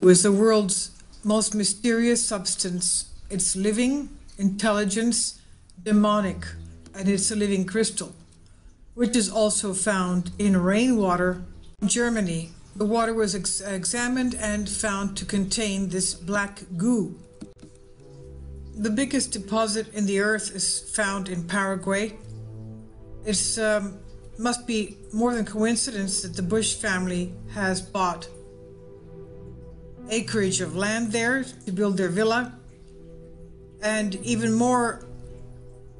is the world's most mysterious substance. It's living, intelligence, demonic, and it's a living crystal, which is also found in rainwater in Germany. The water was examined and found to contain this black goo. The biggest deposit in the earth is found in Paraguay. It's must be more than coincidence that the Bush family has bought acreage of land there to build their villa. And even more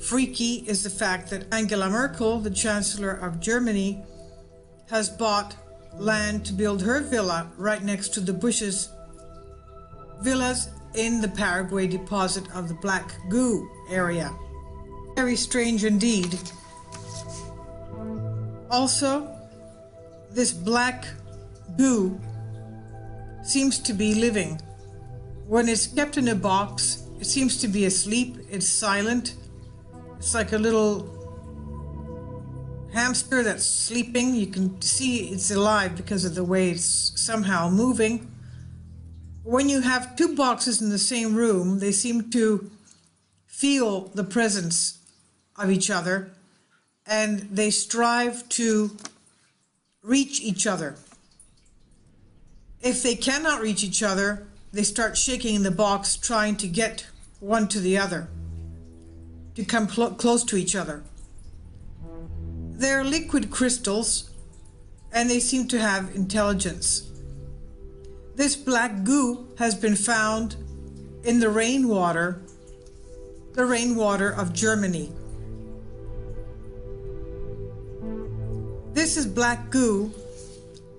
freaky is the fact that Angela Merkel, the Chancellor of Germany, has bought land to build her villa right next to the Bush's villas in the Paraguay deposit of the black goo area. Very strange indeed. Also, this black goo seems to be living. When it's kept in a box, it seems to be asleep. It's silent. It's like a little hamster that's sleeping. You can see it's alive because of the way it's somehow moving. When you have two boxes in the same room, they seem to feel the presence of each other, and they strive to reach each other. If they cannot reach each other, they start shaking in the box, trying to get one to the other, to come close to each other. They're liquid crystals, and they seem to have intelligence. This black goo has been found in the rainwater of Germany. This is black goo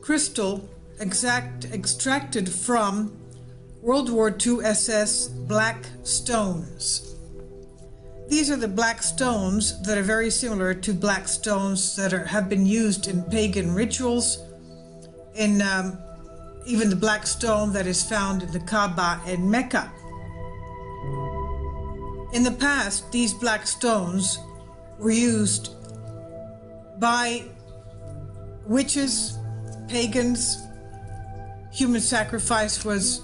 crystal extracted from World War II SS black stones. These are the black stones that are very similar to black stones that have been used in pagan rituals, in even the black stone that is found in the Kaaba in Mecca. In the past, these black stones were used by witches, pagans. Human sacrifice was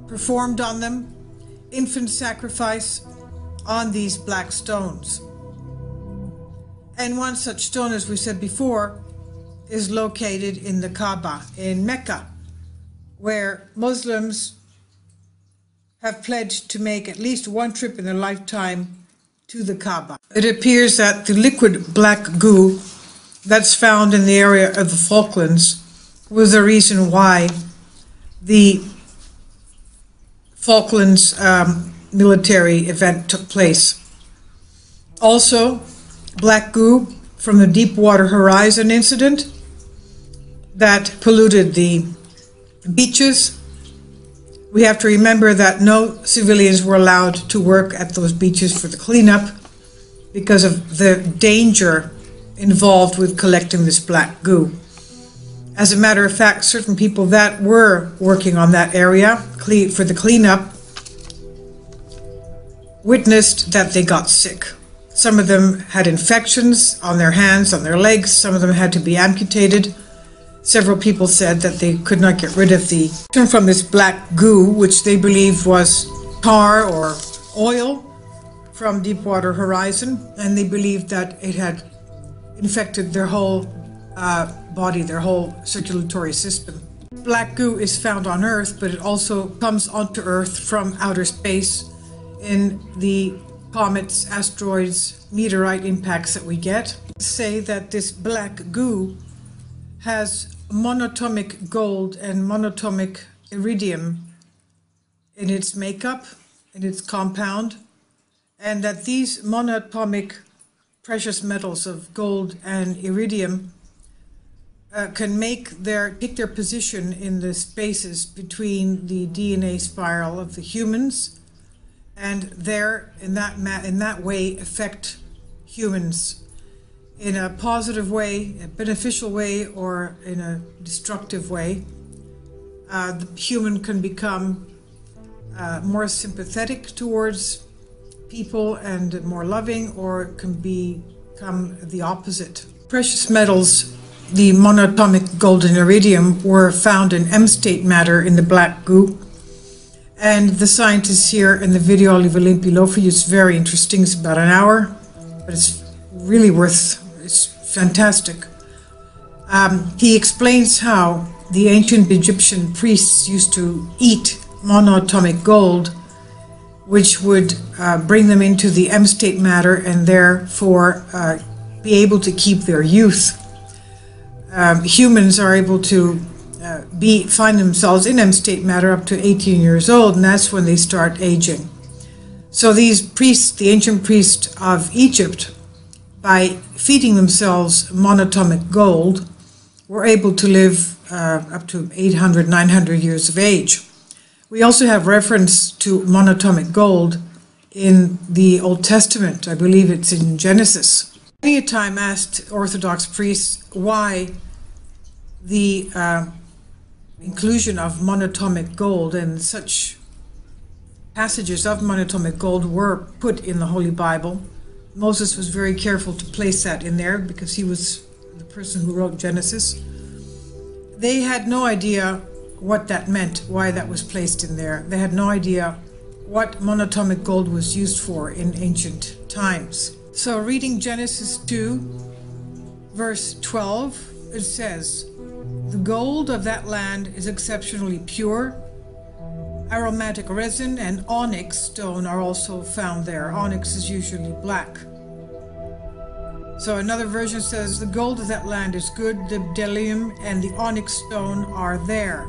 performed on them, infant sacrifice on these black stones. And one such stone, as we said before, is located in the Kaaba in Mecca, where Muslims have pledged to make at least one trip in their lifetime to the Kaaba. It appears that the liquid black goo that's found in the area of the Falklands was the reason why the Falklands military event took place. Also, black goo from the Deepwater Horizon incident that polluted the beaches. We have to remember that no civilians were allowed to work at those beaches for the cleanup because of the danger involved with collecting this black goo. As a matter of fact, certain people that were working on that area for the cleanup witnessed that they got sick. Some of them had infections on their hands, on their legs. Some of them had to be amputated. Several people said that they could not get rid of the from this black goo, which they believed was tar or oil from Deepwater Horizon, and they believed that it had infected their whole body, their whole circulatory system. Black goo is found on Earth, but it also comes onto Earth from outer space in the comets, asteroids, meteorite impacts that we get. Say that this black goo has monatomic gold and monatomic iridium in its makeup, in its compound, and that these monatomic precious metals of gold and iridium can take their position in the spaces between the DNA spiral of the humans, and in that way affect humans in a positive way, a beneficial way, or in a destructive way. The human can become more sympathetic towards people and more loving, or it can become the opposite. Precious metals the monatomic gold and iridium were found in M-state matter in the black goo. And the scientists here in the video, I'll leave a link below for you. It's very interesting. It's about an hour, but it's really it's fantastic. He explains how the ancient Egyptian priests used to eat monatomic gold, which would bring them into the M-state matter and therefore be able to keep their youth. Humans are able to find themselves in M-state matter up to 18 years old, and that's when they start aging. So these priests, the ancient priests of Egypt, by feeding themselves monatomic gold, were able to live up to 800, 900 years of age. We also have reference to monatomic gold in the Old Testament. I believe it's in Genesis. Many a time asked Orthodox priests why the inclusion of monatomic gold and such passages of monatomic gold were put in the Holy Bible. Moses was very careful to place that in there because he was the person who wrote Genesis. They had no idea what that meant, why that was placed in there. They had no idea what monatomic gold was used for in ancient times. So reading Genesis 2, verse 12, it says, "The gold of that land is exceptionally pure. Aromatic resin and onyx stone are also found there." Onyx is usually black. So another version says, "The gold of that land is good. The bdellium and the onyx stone are there."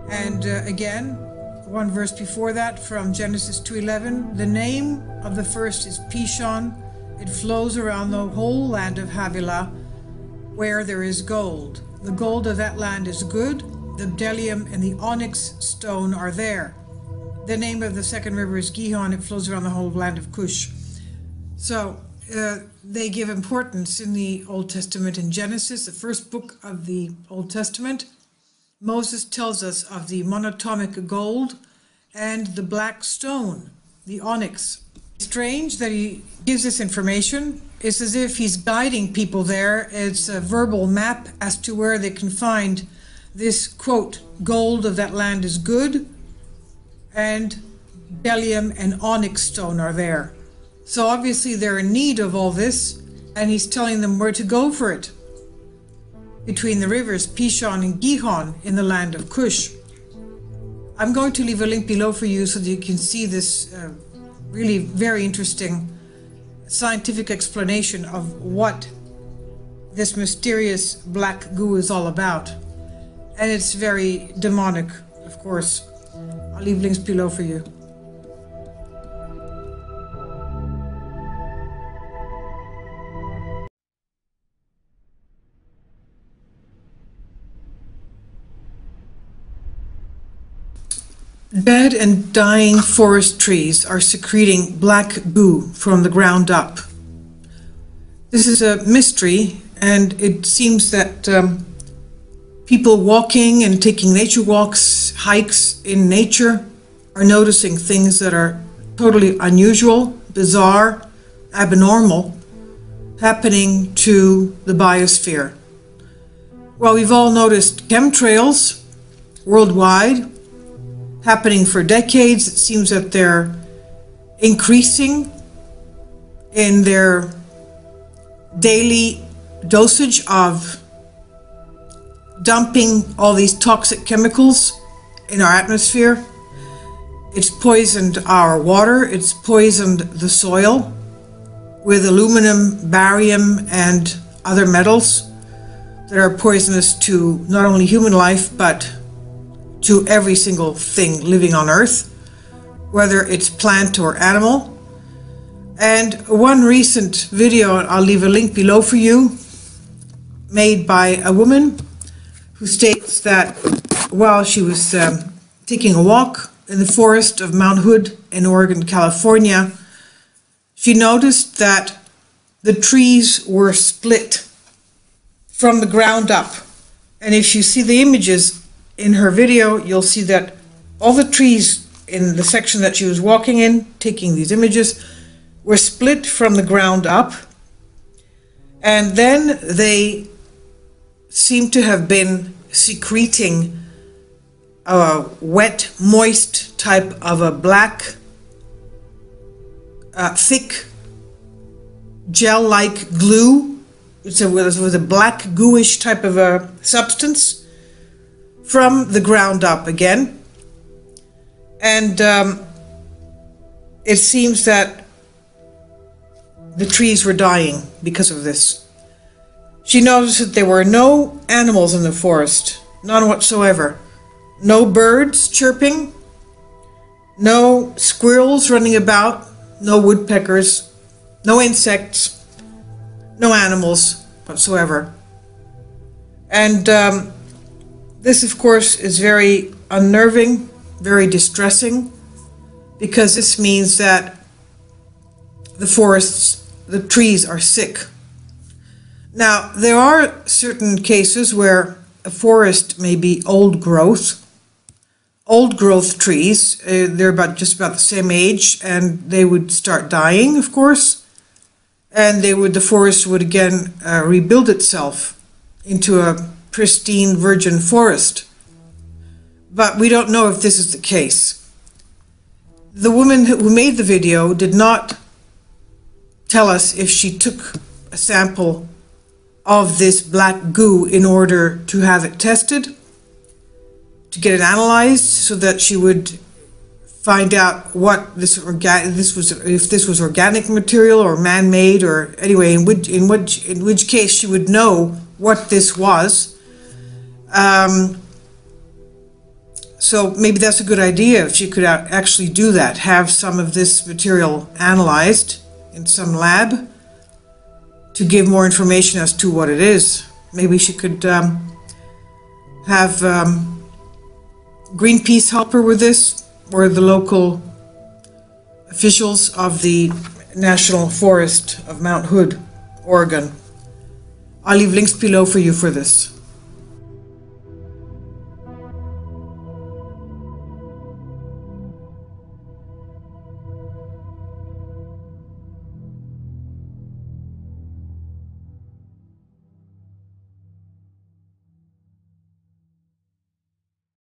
And again, one verse before that from Genesis 2:11, "The name of the first is Pishon. It flows around the whole land of Havilah, where there is gold. The gold of that land is good. The bdellium and the onyx stone are there. The name of the second river is Gihon. It flows around the whole land of Cush." So they give importance in the Old Testament. In Genesis, the first book of the Old Testament, Moses tells us of the monatomic gold and the black stone, the onyx. Strange that he gives this information. It's as if he's guiding people there. It's a verbal map as to where they can find this, quote, "gold of that land is good, and bdellium and onyx stone are there." So obviously they're in need of all this, and he's telling them where to go for it. Between the rivers Pishon and Gihon in the land of Cush. I'm going to leave a link below for you so that you can see this really very interesting scientific explanation of what this mysterious black goo is all about. And it's very demonic, of course. I'll leave links below for you. Dead and dying forest trees are secreting black goo from the ground up. This is a mystery, and it seems that people walking and taking nature walks, hikes in nature, are noticing things that are totally unusual, bizarre, abnormal, happening to the biosphere. Well, we've all noticed chemtrails worldwide, happening for decades. It seems that they're increasing in their daily dosage of dumping all these toxic chemicals in our atmosphere. It's poisoned our water, it's poisoned the soil with aluminum, barium, and other metals that are poisonous to not only human life, but to every single thing living on Earth, whether it's plant or animal. And one recent video, I'll leave a link below for you, made by a woman who states that while she was taking a walk in the forest of Mount Hood in Oregon, California, she noticed that the trees were split from the ground up. And if you see the images in her video, you'll see that all the trees in the section that she was walking in, taking these images, were split from the ground up. And then they seem to have been secreting a wet, moist type of a black, thick, gel-like glue. It was a black, gooish type of a substance from the ground up again. And it seems that the trees were dying because of this. She noticed that there were no animals in the forest, none whatsoever. No birds chirping, no squirrels running about, no woodpeckers, no insects, no animals whatsoever. And this, of course, is very unnerving, very distressing, because this means that the forests, the trees are sick. Now, there are certain cases where a forest may be old growth trees. They're just about the same age, and they would start dying, of course, and the forest would again rebuild itself into a pristine virgin forest. But we don't know if this is the case. The woman who made the video did not tell us if she took a sample of this black goo in order to have it tested, to get it analyzed, so that she would find out what if this was organic material or man-made, or anyway, in which case she would know what this was. So maybe that's a good idea if she could actually do that, have some of this material analyzed in some lab to give more information as to what it is. Maybe she could have Greenpeace help her with this, or the local officials of the National Forest of Mount Hood, Oregon. I'll leave links below for you for this.